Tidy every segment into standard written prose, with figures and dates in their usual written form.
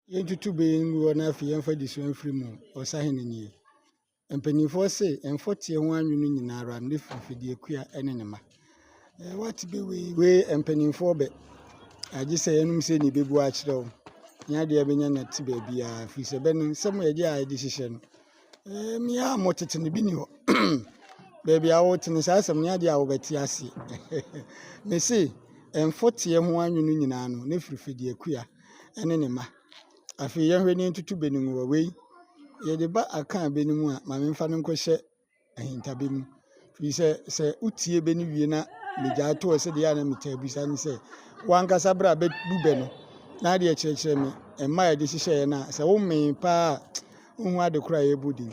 Yentutu be ngu na afi yemfa di so mfiri mu osahene nie. Mpanimfo se emfote ho anwunu nyinara ne fifidi ekua ene ne ma. What be we mpanimfo be agi se enum se ni bebu a kire wo. Nya de abenya na ti ba bia fi se be no nsem ye de a edi hihye no. Mi a motete ne bi ni ho. Baby a wo tene sa asem nya de a wo beti ase. Me se emfote ho anwunu nyina no ne fifidi ekua ene ne ma. Afi yehwe ni ntutu beningu wawei ye ba aka benimu a ma memfa no nkɔhye ahintabe mu fi se utie beni wie na megya to se de ya na metabusa ni se wankasa bra be bube no na de kyerɛkyerɛ me emma ye de hyehyɛ na se wo me pa hu ade kora ye bodi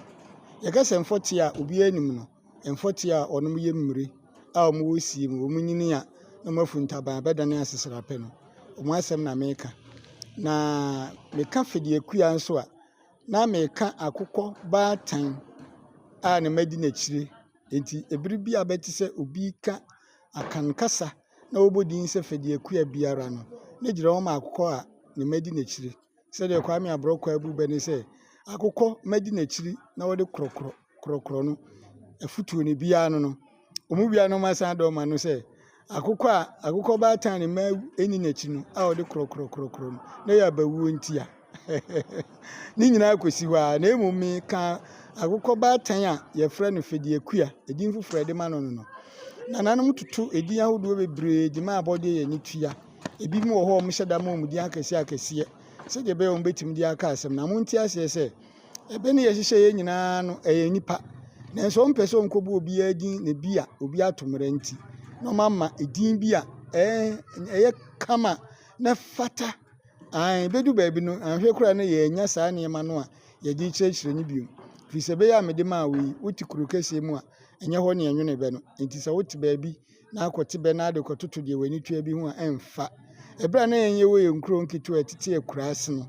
ye ka se mfote a obi anim no mfote a onom ye mmire a omo wosie mu omo nyini a na mafuntaban bedane asesera pe no omo asem na meka na meka fidi ekua nso a na meka akukɔ baatan a ne madi na kyire enti ebiri bia beti se obi ka akankasa na obodi nse fidi ekua biara no ne gire wo ma akukɔ a ne madi na kyire se de kwa me abrɔkɔ abu bene se akukɔ madi na kyire na wo de krɔkrɔ no afutuo ne bia no omu bia no ma san do ma no se akukɔ baatan ne ma eni na kyi no a wo de krɔkrɔ no na ya bawuo ntia ni nyina akosi wa na emumi ka akukɔ baatan a ye frɛ no fidi ekua edin fufure de ma no no na nanom tutu edin ahodo bebre di ma abode ye ni tua ebi mu wo ho mo hyeda ma omudi akese se de be on betim di aka asem na monti ase se ebe ne ye hyehyɛ ye nyina no eye nipa na so mpese onkobu obi adin ne bia obi atomra nti no mama edin bia eye kama na fata bedu baabi no anhwe kura no ye nya saa ne ma no a ye di kyerɛkyerɛ ni biom fi se be ya mede ma we wuti kuru kese mu a enye ho ne enwene be no enti se wuti baabi na akote be na ade kototo de wani tua bi ho a emfa ebra na enye wo ye nkuro nkitu atete akura ase no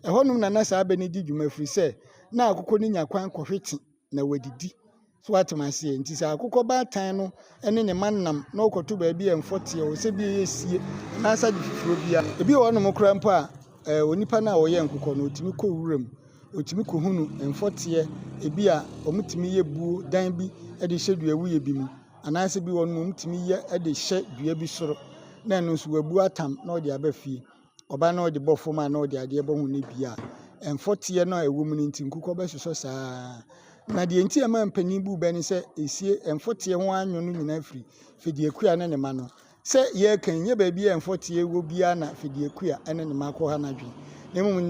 ehonum na saa be ne di dwuma firi se na akukɔ ni nya kwan kɔhwete na wadidi so atomase enti se akukɔ baatan no ene ne manam na okoto baabi emfote o se bi yesie na sa di fifuro bia ebi wo no mokra mpo a onipa na wo ye nkukɔ no otimi kɔ wuram otimi kɔ hunu emfote ebi a omutimi ye buo dan bi e de hye dua wuye bi mu anase bi wo no omutimi ye e de hye dua bi soro na no so wabu atam na odi abafie oba na odi bofo ma na odi ade ebo hu ne bia emfote no ewo mu nti nkukɔ be hyeso saa na de enti ama mpanin bu be ni se esie emfote ho anwonu nyina afiri fidi ekua ne ne ma no se ye kan ye ba bia emfote wo bia na fidi ekua ene ne ma kɔ ha na dwen ne mu